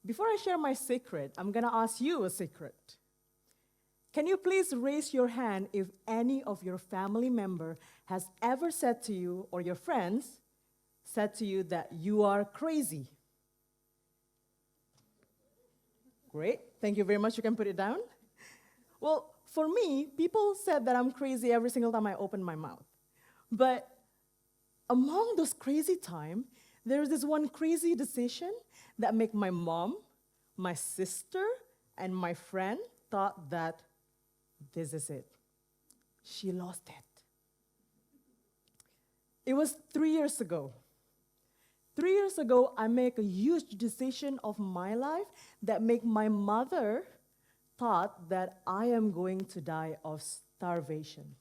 Before I share my secret, I'm going to ask you a secret. Can you please raise your hand if any of your family member has ever said to you, or your friends said to you, that you are crazy? Great. Thank you very much. You can put it down. Well, for me, people said that I'm crazy every single time I open my mouth. But among those crazy times, there's this one crazy decision that made my mom, my sister, and my friend thought that this is it. She lost it. It was 3 years ago. 3 years ago, I made a huge decision of my life that made my mother thought that I am going to die of starvation.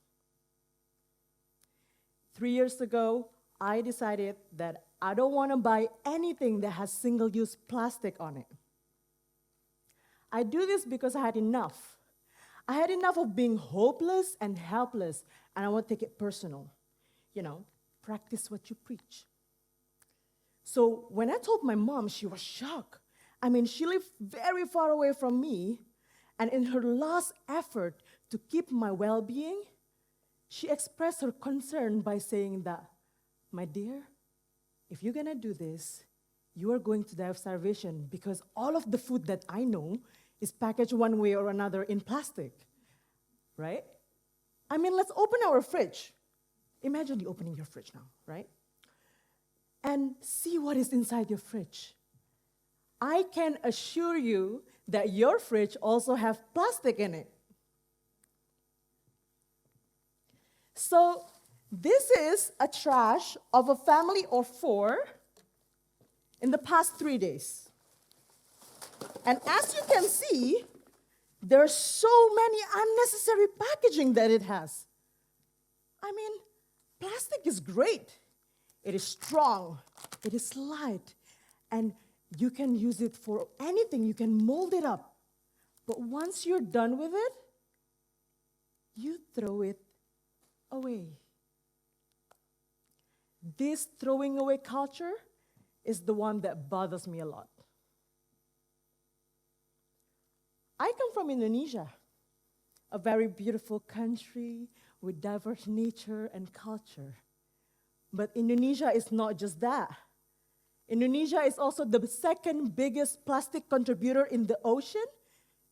3 years ago, I decided that I don't want to buy anything that has single-use plastic on it. I do this because I had enough. I had enough of being hopeless and helpless, and I want to take it personal. Practice what you preach. So when I told my mom, she was shocked. She lived very far away from me, and in her last effort to keep my well-being, she expressed her concern by saying that, "My dear, if you're gonna do this, you are going to die of starvation because all of the food that I know is packaged one way or another in plastic," right? Let's open our fridge. Imagine you opening your fridge now, right? And see what is inside your fridge. I can assure you that your fridge also has plastic in it. So this is a trash of a family of 4 in the past 3 days. And as you can see, there's so many unnecessary packaging that it has. Plastic is great. It is strong, it is light, and you can use it for anything. You can mold it up. But once you're done with it, you throw it away. This throwing away culture is the one that bothers me a lot. I come from Indonesia, a very beautiful country with diverse nature and culture. But Indonesia is not just that. Indonesia is also the second biggest plastic contributor in the ocean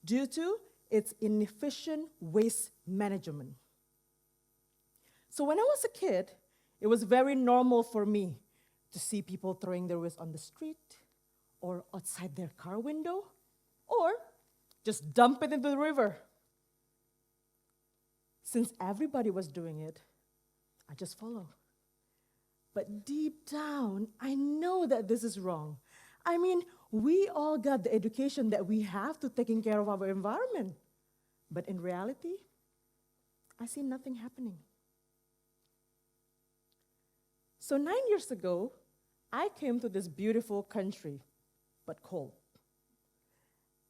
due to its inefficient waste management. So when I was a kid, it was very normal for me to see people throwing their waste on the street or outside their car window or just dump it into the river. Since everybody was doing it, I just follow. But deep down, I know that this is wrong. We all got the education that we have to taking care of our environment. But in reality, I see nothing happening. So 9 years ago, I came to this beautiful country, but cold.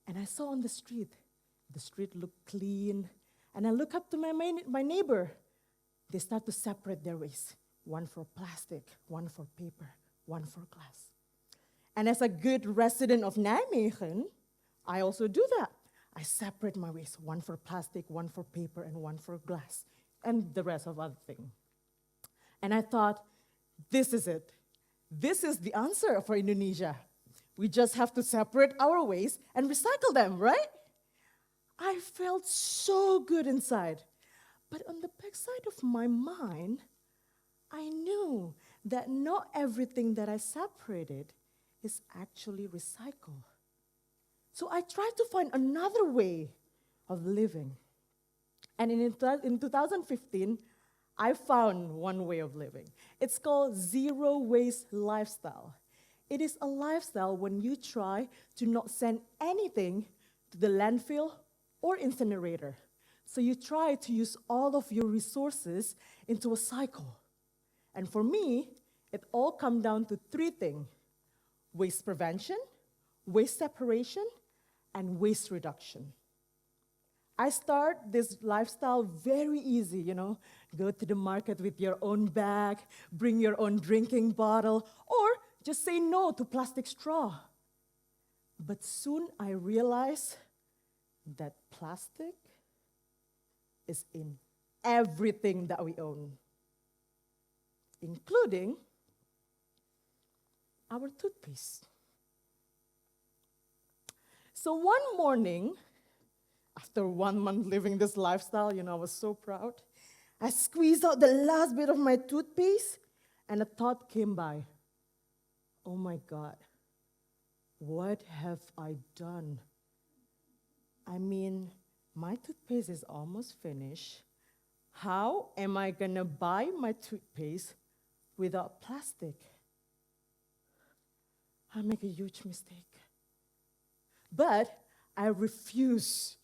And I saw on the street looked clean. And I look up to my neighbor. They start to separate their waste. One for plastic, one for paper, one for glass. And as a good resident of Nijmegen, I also do that. I separate my waste, one for plastic, one for paper, and one for glass, and the rest of other things. And I thought, this is it. This is the answer for Indonesia. We just have to separate our waste and recycle them, right? I felt so good inside. But on the backside of my mind, I knew that not everything that I separated is actually recycled. So I tried to find another way of living. And in 2015, I found one way of living. It's called zero waste lifestyle. It is a lifestyle when you try to not send anything to the landfill or incinerator. So you try to use all of your resources into a cycle. And for me, it all comes down to 3 things: waste prevention, waste separation, and waste reduction. I start this lifestyle very easy, go to the market with your own bag, bring your own drinking bottle, or just say no to plastic straw. But soon I realized that plastic is in everything that we own, including our toothpaste. So one morning, after 1 month living this lifestyle, I was so proud. I squeezed out the last bit of my toothpaste, and a thought came by. Oh my God, what have I done? I mean, my toothpaste is almost finished. How am I gonna buy my toothpaste without plastic? I make a huge mistake. But I refuse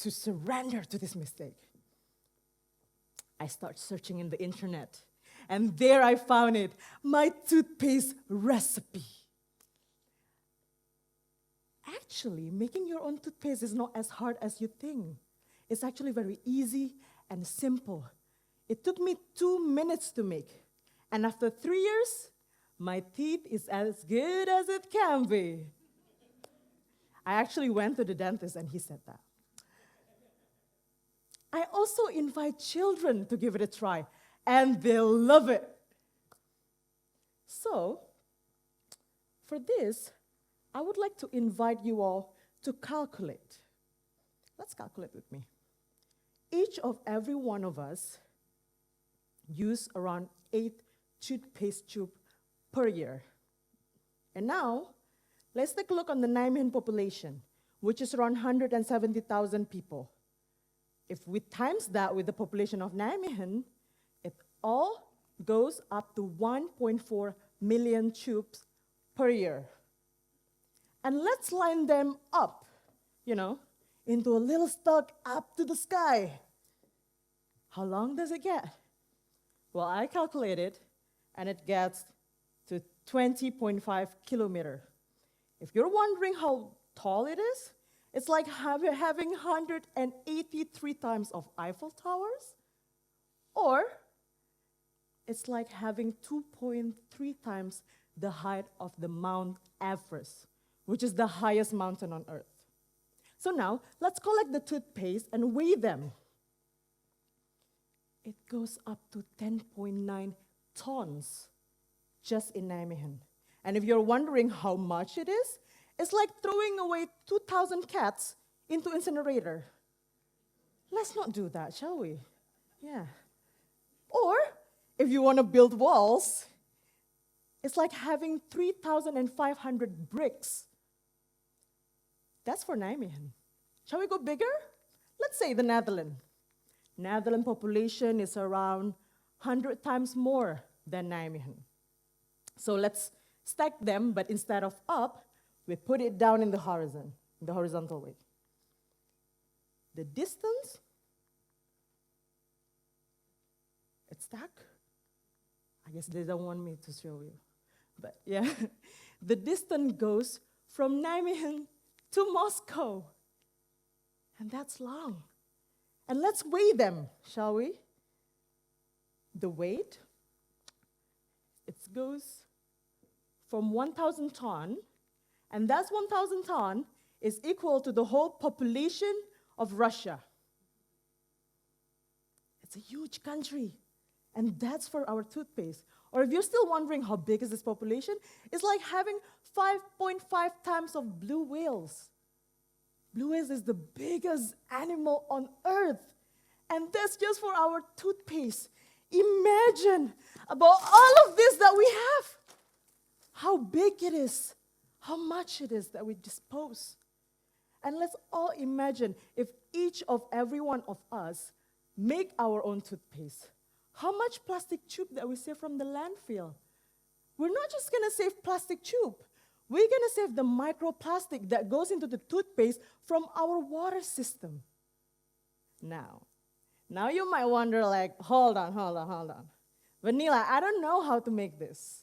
to surrender to this mistake. I start searching in the internet, and there I found it, my toothpaste recipe. Actually, making your own toothpaste is not as hard as you think. It's actually very easy and simple. It took me 2 minutes to make, and after 3 years, my teeth is as good as it can be. I actually went to the dentist, and he said that. I also invite children to give it a try, and they'll love it. So, for this, I would like to invite you all to calculate. Let's calculate with me. Each of every one of us use around 8 toothpaste tubes per year. And now, let's take a look on the Nijmegen population, which is around 170,000 people. If we times that with the population of Nijmegen, it all goes up to 1.4 million tubes per year. And let's line them up, into a little stalk up to the sky. How long does it get? Well, I calculated, and it gets to 20.5 kilometers. If you're wondering how tall it is, it's like having 183 times of Eiffel Towers, or it's like having 2.3 times the height of the Mount Everest, which is the highest mountain on Earth. So now, let's collect the toothpaste and weigh them. It goes up to 10.9 tons just in Nijmegen. And if you're wondering how much it is, it's like throwing away 2,000 cats into incinerator. Let's not do that, shall we? Yeah. Or, if you want to build walls, it's like having 3,500 bricks. That's for Nijmegen. Shall we go bigger? Let's say the Netherlands. Netherlands population is around 100 times more than Nijmegen. So let's stack them, but instead of up, we put it down in the horizontal way. The distance, it's stacked. I guess they don't want me to show you. But yeah, the distance goes from Nijmegen to Moscow. And that's long. And let's weigh them, shall we? The weight, it goes from 1,000 tons, and that 1,000 tons is equal to the whole population of Russia. It's a huge country, and that's for our toothpaste. Or if you're still wondering how big is this population, it's like having 5.5 times of blue whales. Blue whales is the biggest animal on Earth, and that's just for our toothpaste. Imagine about all of this that we have, how big it is, how much it is that we dispose. And let's all imagine if each of every one of us make our own toothpaste, how much plastic tube that we save from the landfill. We're not just going to save plastic tube. We're going to save the microplastic that goes into the toothpaste from our water system. Now you might wonder, like, hold on. But Nila, I don't know how to make this,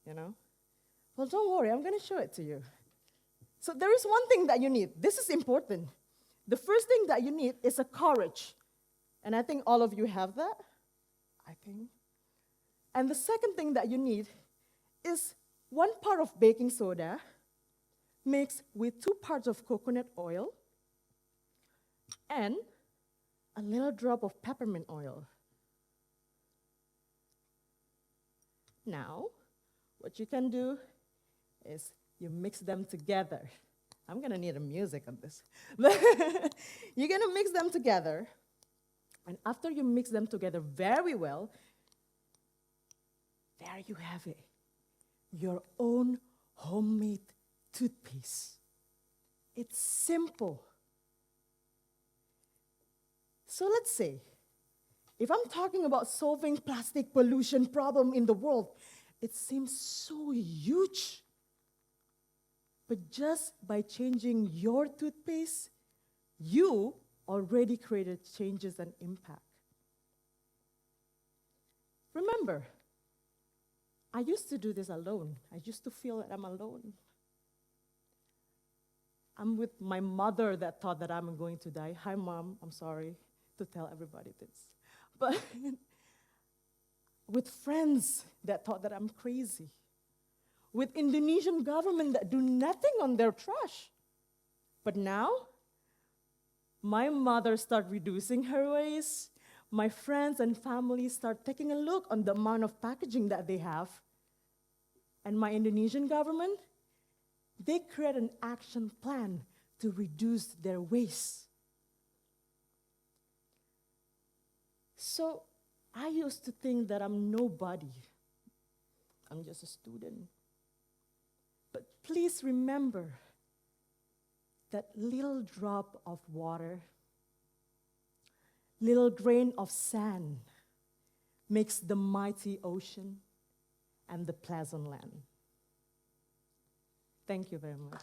Well, don't worry, I'm going to show it to you. So there is one thing that you need. This is important. The first thing that you need is a courage. And I think all of you have that, I think. And the second thing that you need is 1 part of baking soda, mixed with 2 parts of coconut oil and a little drop of peppermint oil. Now, what you can do is you mix them together. I'm going to need a music on this. You're going to mix them together. And after you mix them together very well, there you have it. Your own homemade toothpaste. It's simple. So let's say, if I'm talking about solving plastic pollution problem in the world, it seems so huge. But just by changing your toothpaste, you already created changes and impact. Remember, I used to do this alone. I used to feel that I'm alone. I'm with my mother that thought that I'm going to die. Hi, Mom, I'm sorry to tell everybody this. But with friends that thought that I'm crazy. With Indonesian government that do nothing on their trash. But now, my mother started reducing her waste. My friends and family start taking a look on the amount of packaging that they have. And my Indonesian government, they create an action plan to reduce their waste. So I used to think that I'm nobody. I'm just a student. But please remember that little drop of water, little grain of sand makes the mighty ocean and the pleasant land. Thank you very much.